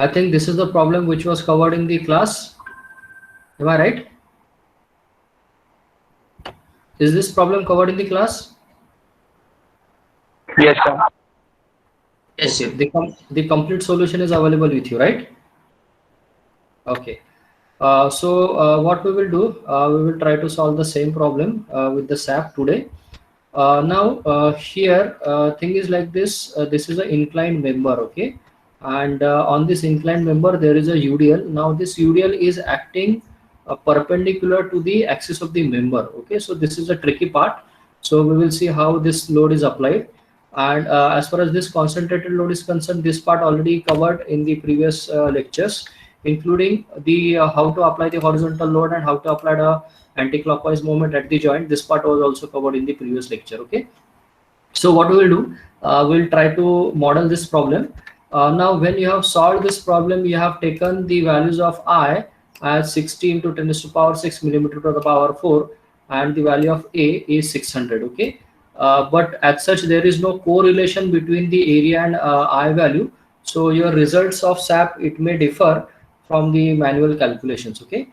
I think this is the problem which was covered in the class. Am I right? Is this problem covered in the class? Yes, sir. Yes, Okay, sir. the complete solution is available with you, right? Okay. So what we will do, we will try to solve the same problem with the SAP today. Now here thing is like this. This is an inclined member, okay, and on this inclined member there is a UDL. Now this UDL is acting perpendicular to the axis of the member. Okay, so this is a tricky part. So we will see how this load is applied. And as far as this concentrated load is concerned, this part already covered in the previous lectures, including the how to apply the horizontal load and how to apply the anti-clockwise movement at the joint. This part was also covered in the previous lecture. Okay, so what we will do, we'll try to model this problem. Now when you have solved this problem, you have taken the values of I as 60 into 10 to the power 6 millimeter to the power 4, and the value of A is 600. Okay, but as such there is no correlation between the area and I value, so your results of SAP, it may differ from the manual calculations. Okay,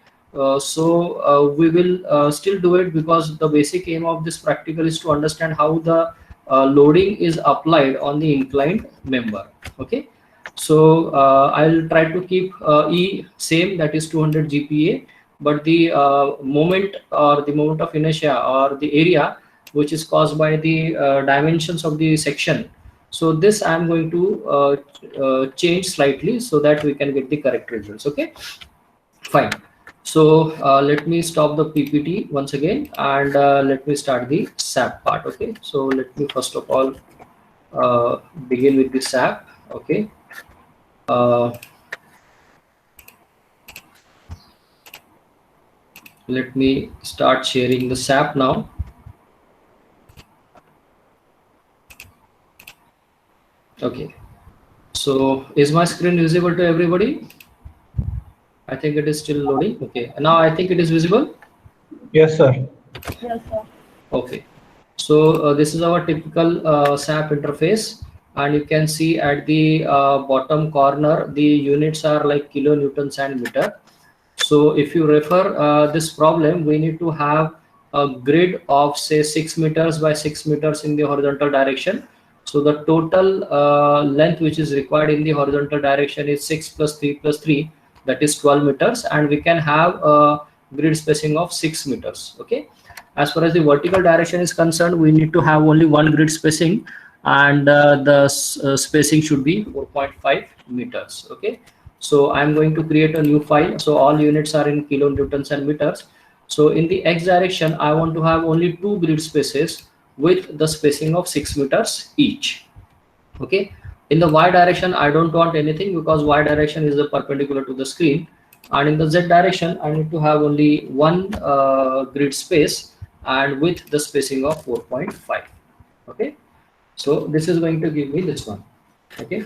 so we will still do it, because the basic aim of this practical is to understand how the loading is applied on the inclined member. Okay, so I'll try to keep E same, that is 200 GPa, but the moment or the moment of inertia or the area which is caused by the dimensions of the section, so this I am going to change slightly so that we can get the correct results. Okay, fine. So let me stop the PPT once again, and let me start the SAP part. Okay, so let me first of all begin with the SAP. Okay, let me start sharing the SAP now. Okay, so is my screen visible to everybody? I think it is still loading. Okay, now I think it is visible. Yes, sir. Yes, sir. Okay, so this is our typical SAP interface, and you can see at the bottom corner the units are like kilonewtons and meter. So if you refer this problem, we need to have a grid of say 6 meters by 6 meters in the horizontal direction. So the total length which is required in the horizontal direction is 6 plus 3 plus 3, that is 12 meters, and we can have a grid spacing of 6 meters. Okay, as far as the vertical direction is concerned, we need to have only one grid spacing, and the spacing should be 4.5 meters. Okay, so I'm going to create a new file. So all units are in kilonewtons and meters. So in the x direction, I want to have only two grid spaces with the spacing of 6 meters each. Okay, in the y direction I don't want anything, because y direction is the perpendicular to the screen, and in the z direction I need to have only one grid space and with the spacing of 4.5. Okay, so this is going to give me this one. Okay,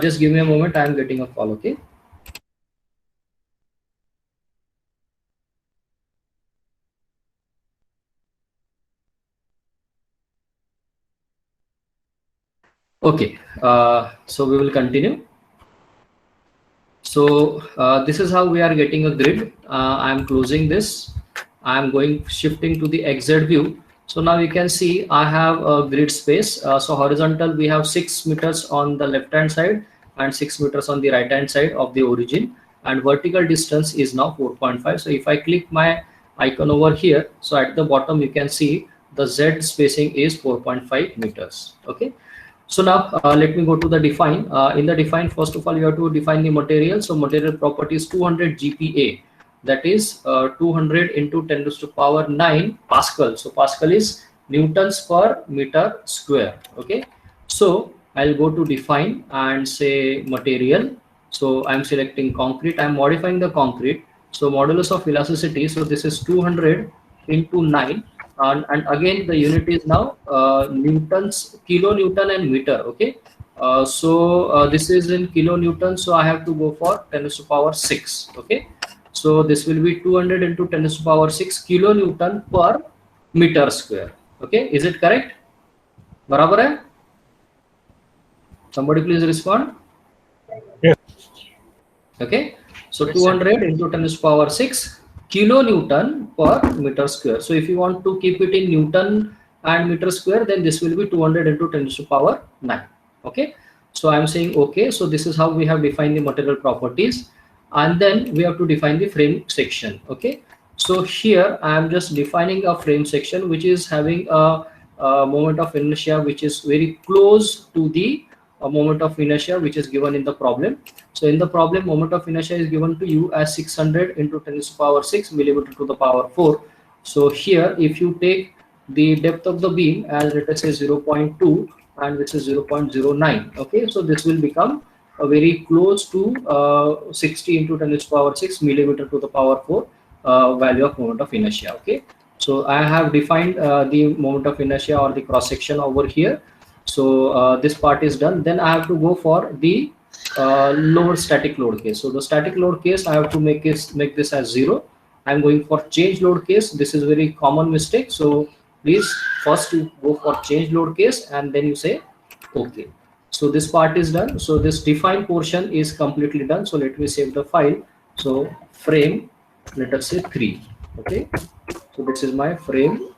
just give me a moment, I am getting a call. Okay. Okay, so we will continue. So this is how we are getting a grid. I am closing this. I am going shifting to the XZ view. So now you can see I have a grid space. So horizontal, we have 6 meters on the left hand side and 6 meters on the right hand side of the origin, and vertical distance is now 4.5. So if I click my icon over here, so at the bottom you can see the Z spacing is 4.5 meters. Okay. So now let me go to the define. In the define, first of all, you have to define the material. So material property is 200 GPa, that is 200 into 10 to the power 9 Pascal. So Pascal is newtons per meter square. Okay, so I'll go to define and say material. So I'm selecting concrete. I'm modifying the concrete. So modulus of elasticity, so this is 200 into 9, and again the unit is now newtons, kilonewton and meter. Okay, so this is in kilonewton, so I have to go for 10 to the power 6. Okay, so this will be 200 into 10 to the power 6 kilonewton per meter square. Okay, is it correct? Barabar hai? Somebody please respond. Yes. Okay, so Yes, sir. 200 into 10 to the power 6 kilonewton per meter square. So if you want to keep it in Newton and meter square, then this will be 200 into 10 to the power 9. Okay, so I'm saying okay. So this is how we have defined the material properties, and then we have to define the frame section. Okay, so here I am just defining a frame section which is having a moment of inertia which is very close to the moment of inertia which is given in the problem. So in the problem, moment of inertia is given to you as 600 into 10 to the power 6 millimeter to the power 4. So here, if you take the depth of the beam as let us say 0.2 and which is 0.09, okay, so this will become a very close to 60 into 10 to the power 6 millimeter to the power 4 value of moment of inertia. Okay, so I have defined the moment of inertia or the cross section over here. So this part is done. Then I have to go for the load static load case. So the static load case I have to make this as 0. I'm going for change load case. This is very common mistake. So please first you go for change load case and then you say okay. So this part is done. So this define portion is completely done. So let me save the file. So frame, let us say 3. Okay. So this is my frame.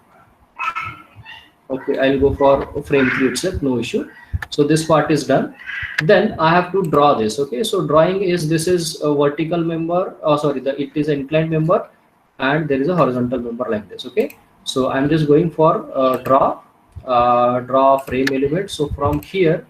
Okay, I'll go for frame 3 itself, no issue. So this part is done. Then I have to draw this. Okay, so drawing is, this is a vertical member, sorry, it is an inclined member and there is a horizontal member like this. Okay, so I'm just going for draw frame element. So from here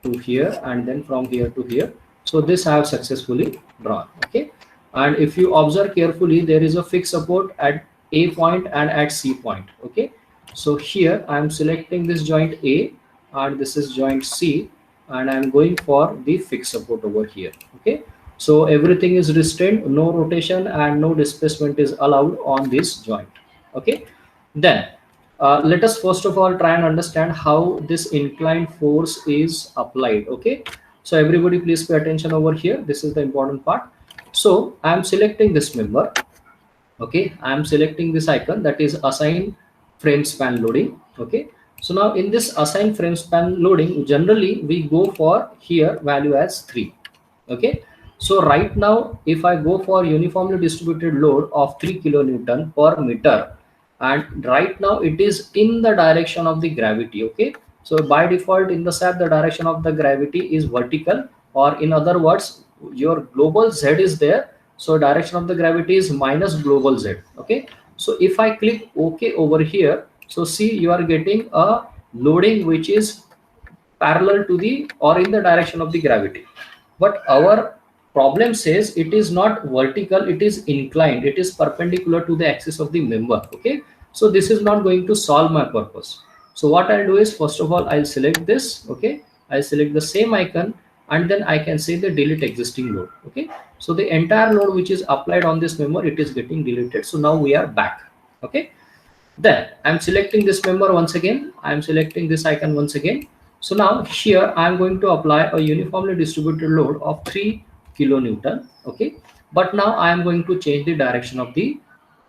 to here and then from here to here. So this I have successfully drawn. Okay, and if you observe carefully, there is a fixed support at A point and at C point. Okay, so here I am selecting this joint A and this is joint C and I am going for the fixed support over here. Okay, so everything is restrained, no rotation and no displacement is allowed on this joint. Okay, then let us first of all try and understand how this inclined force is applied. Okay, so everybody please pay attention over here. This is the important part. So I am selecting this member. Okay, I am selecting this icon, that is assign frame span loading. Okay, so now in this assign frame span loading, generally we go for here value as 3. Okay, so right now if I go for uniformly distributed load of 3 kilonewton per meter, and right now it is in the direction of the gravity. Okay, so by default in the SAP the direction of the gravity is vertical, or in other words your global Z is there, so direction of the gravity is minus global Z. Okay, so if I click OK over here, so see you are getting a loading which is parallel to the or in the direction of the gravity, but our problem says it is not vertical, it is inclined, it is perpendicular to the axis of the member. Okay, so this is not going to solve my purpose. So what I'll do is, first of all I'll select this. Okay, I'll select the same icon and then I can say the delete existing load. Okay, so the entire load which is applied on this member, it is getting deleted. So now we are back. Okay, then I'm selecting this member once again, I'm selecting this icon once again. So now here I'm going to apply a uniformly distributed load of 3 kilonewton. Okay, but now I am going to change the direction of the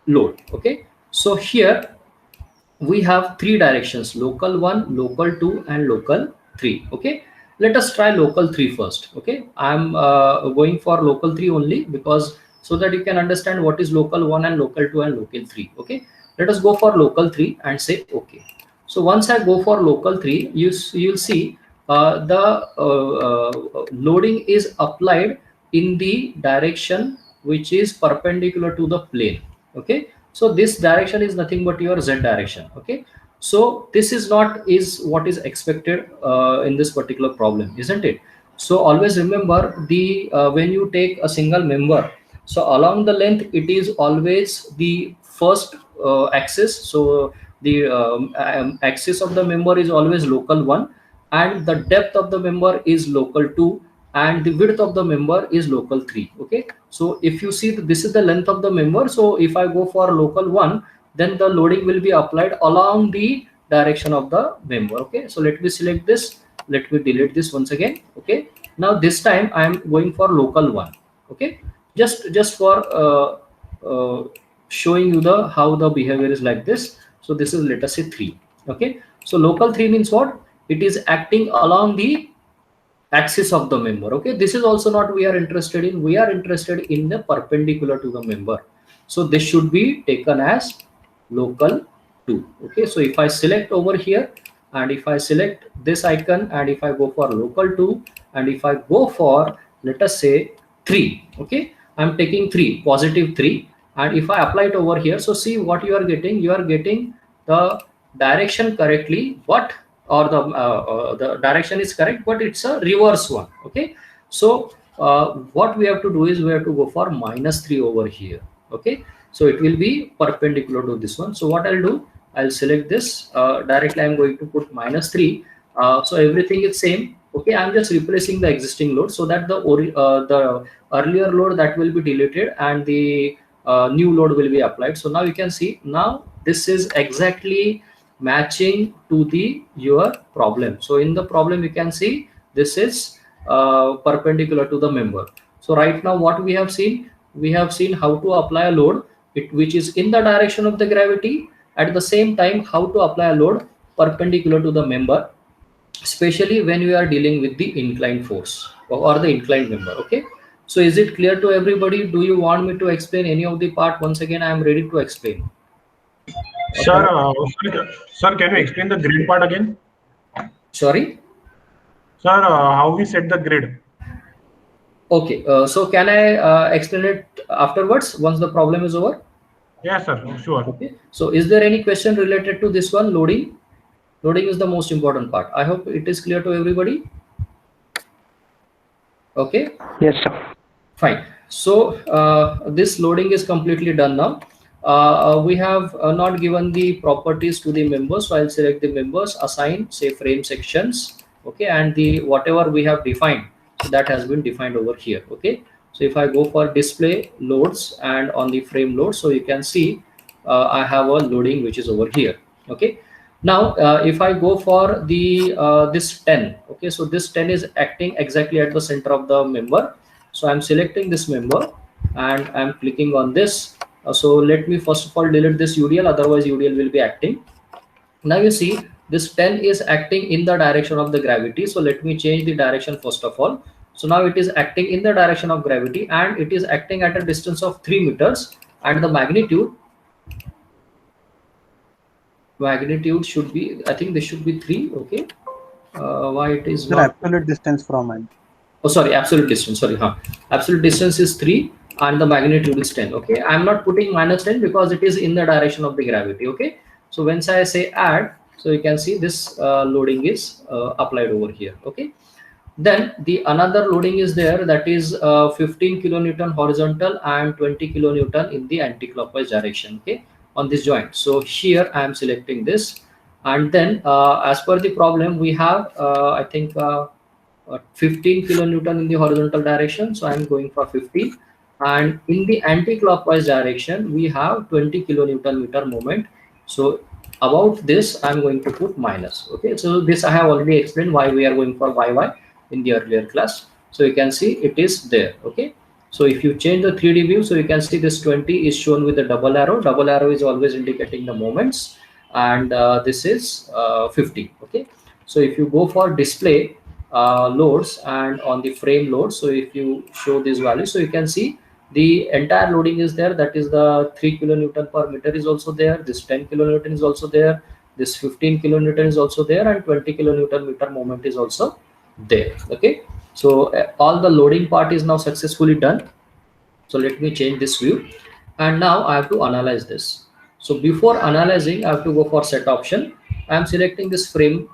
load. Okay, so here we have 3 directions: local 1, local 2 and local 3. Okay, let us try local 3 first. Okay, I'm going for local 3 only, because so that you can understand what is local 1 and local 2 and local 3. Okay, let us go for local 3 and say okay. So once I go for local 3, you'll see the loading is applied in the direction which is perpendicular to the plane. Okay, so this direction is nothing but your Z direction. Okay, so this is not is what is expected in this particular problem, isn't it? So always remember the when you take a single member, so along the length it is always the first axis. So the axis of the member is always local 1 and the depth of the member is local 2 and the width of the member is local 3. Okay, so if you see that this is the length of the member, so if I go for local 1, then the loading will be applied along the direction of the member. Okay, so let me select this, let me delete this once again. Okay, now this time I am going for local 1. Okay, just for showing you the how the behavior is like this. So this is, let us say 3. Okay, so local 3 means what? It is acting along the axis of the member. Okay, this is also not we are interested in. We are interested in the perpendicular to the member. So this should be taken as local 2. Okay, so if I select over here, and if I select this icon, and if I go for local 2, and if I go for, let us say, 3, okay, I'm taking 3, positive 3, and if I apply it over here, so see what you are getting. You are getting the direction correctly, but or the direction is correct, but it's a reverse one. Okay, so what we have to do is we have to go for -3 over here. Okay, so it will be perpendicular to this one. So what I'll do, I'll select this directly. I'm going to put -3. So everything is same. Okay, I'm just replacing the existing load so that the earlier load that will be deleted and the new load will be applied. So now you can see, now this is exactly matching to the your problem. So in the problem you can see this is perpendicular to the member. So right now what we have seen how to apply a load which is in the direction of the gravity, at the same time how to apply a load perpendicular to the member, especially when we are dealing with the inclined force or the inclined member. Okay, so is it clear to everybody? Do you want me to explain any of the part? Once again, I am ready to explain. Sir, sir, can you explain the grid part again? Sorry? Sir, how we set the grid? Okay, so can I explain it afterwards once the problem is over? Yes, sir, sure. Okay, so is there any question related to this one, loading? Loading is the most important part. I hope it is clear to everybody. Okay. Yes, sir. Fine. So this loading is completely done now. We have not given the properties to the members, so I'll select the members, assign, say, frame sections. Okay, and the whatever we have defined, so that has been defined over here. Okay, so if I go for display loads and on the frame load, so you can see I have a loading which is over here. Okay, now if I go for the this 10, okay, so this 10 is acting exactly at the center of the member. So I'm selecting this member and I'm clicking on this. So let me first of all delete this UDL, otherwise UDL will be acting. Now you see this 10 is acting in the direction of the gravity. So let me change the direction first of all. So now it is acting in the direction of gravity and it is acting at a distance of 3 meters, and the magnitude should be, I think this should be 3. Okay, why it is the absolute distance from it? Oh, sorry, absolute distance. Sorry, absolute distance is 3 and the magnitude is 10. Okay, I'm not putting -10 because it is in the direction of the gravity. Okay, so once I say add, so you can see this loading is applied over here. Okay, then the another loading is there, that is 15 kilonewton horizontal and 20 kilonewton in the anti-clockwise direction. Okay, on this joint. So here I am selecting this, and then as per the problem we have I think 15 kilonewton in the horizontal direction, so I'm going for 15, and in the anti-clockwise direction we have 20 kilonewton meter moment. So about this I'm going to put minus. Okay, so this I have already explained why we are going for YY in the earlier class. So you can see it is there. Okay, so if you change the 3D view, so you can see this 20 is shown with the double arrow. Double arrow is always indicating the moments, and this is 50. Okay, so if you go for display loads and on the frame load, so if you show this value, so you can see the entire loading is there, that is the 3 kilonewton per meter is also there, this 10 kilonewton is also there, this 15 kilonewton is also there, and 20 kilonewton meter moment is also there. Okay, so all the loading part is now successfully done. So let me change this view, and now I have to analyze this. So before analyzing I have to go for set option. I am selecting this frame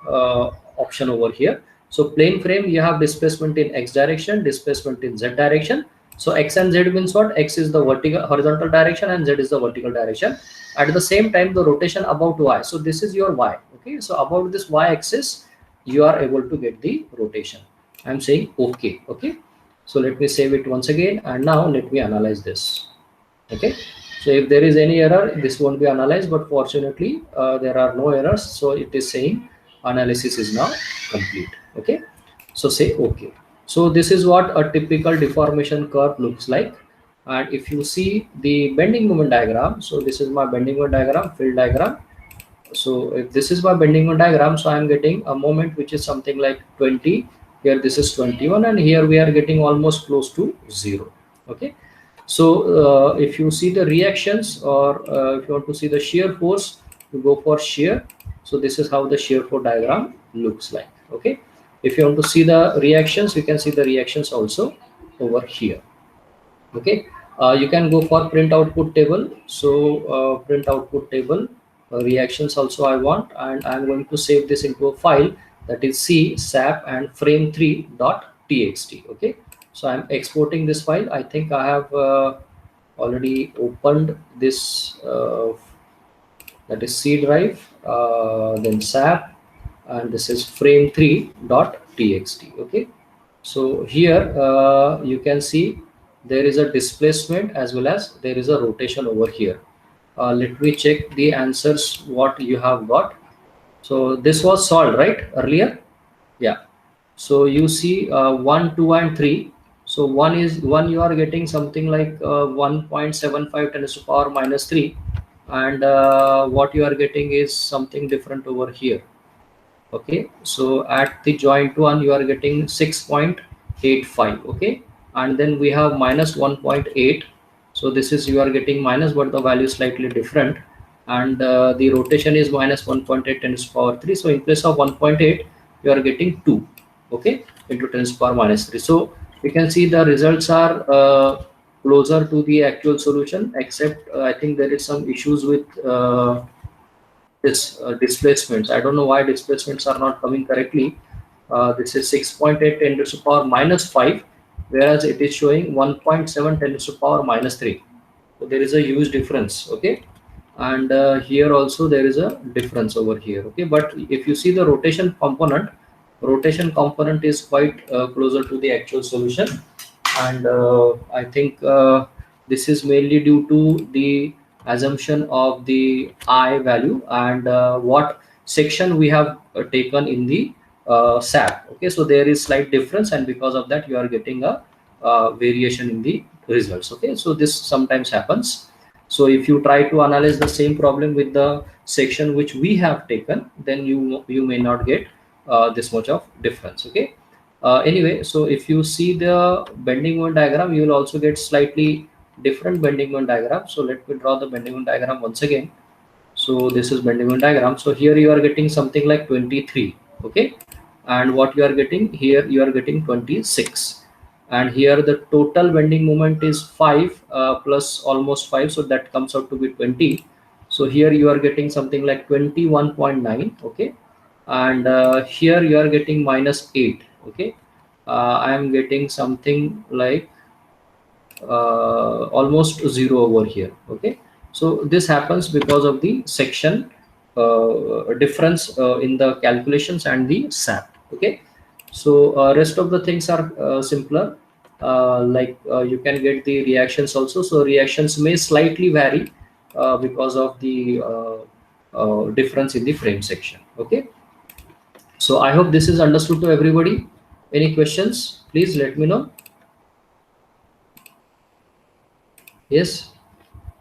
option over here. So plane frame, you have displacement in X direction, displacement in Z direction. So X and Z means what? X is the vertical horizontal direction and Z is the vertical direction. At the same time, the rotation about Y. So this is your Y. Okay, so about this Y axis, you are able to get the rotation. I'm saying okay. Okay, so let me save it once again, and now let me analyze this. Okay, so if there is any error, this won't be analyzed, but fortunately there are no errors. So it is saying analysis is now complete. Okay, so say okay. So this is what a typical deformation curve looks like. And if you see the bending moment diagram, so this is my bending moment diagram, field diagram. So if this is my bending moment diagram, so I am getting a moment which is something like 20 Here this is 21, and here we are getting almost close to 0. Okay. So if you see the reactions, or if you want to see the shear force, you go for shear. So this is how the shear force diagram looks like. Okay. If you want to see the reactions, you can see the reactions also over here. Okay. You can go for print output table. So print output table reactions also I want, and I'm going to save this into a file, that is C sap and frame3.txt. Okay. So I'm exporting this file. I think I have already opened this, that is C drive, then sap, and this is frame3.txt. Okay. So here you can see there is a displacement as well as there is a rotation over here. Let me check the answers what you have got. So this was solved right earlier. Yeah. So you see 1, 2 and 3. So one you are getting something like 1.75 10 to the power minus 3, and what you are getting is something different over here. Okay. So at the joint one you are getting 6.85. Okay. And then we have minus 1.8. So this is you are getting minus, but the value is slightly different, and the rotation is minus 1.8 10 to the power 3. So in place of 1.8 you are getting 2. Okay, into 10 to the power minus 3. So you can see the results are closer to the actual solution, except I think there is some issues with this displacements. I don't know why displacements are not coming correctly. This is 6.8 10 to the power minus 5, whereas it is showing 1.7 10 to the power minus 3. So there is a huge difference. Okay. And here also there is a difference over here. Okay. But if you see the rotation component is quite closer to the actual solution, and I think this is mainly due to the assumption of the I value, and what section we have taken in the SAP. Okay, so there is slight difference, and because of that you are getting a variation in the results. Okay, so this sometimes happens. So if you try to analyze the same problem with the section which we have taken, then you may not get this much of difference. Okay. Anyway, so if you see the bending moment diagram, you will also get slightly different bending moment diagram. So let me draw the bending moment diagram once again. So this is bending moment diagram. So here you are getting something like 23. Okay. And what you are getting here, you are getting 26. And here the total bending moment is 5 plus almost 5. So that comes out to be 20. So here you are getting something like 21.9. Okay. And here you are getting minus 8. Okay. I am getting something like almost 0 over here. Okay. So this happens because of the section difference in the calculations and the SAP. Okay. So rest of the things are simpler. You can get the reactions also. So reactions may slightly vary because of the difference in the frame section. Okay. So I hope this is understood to everybody. Any questions? Please let me know. Yes.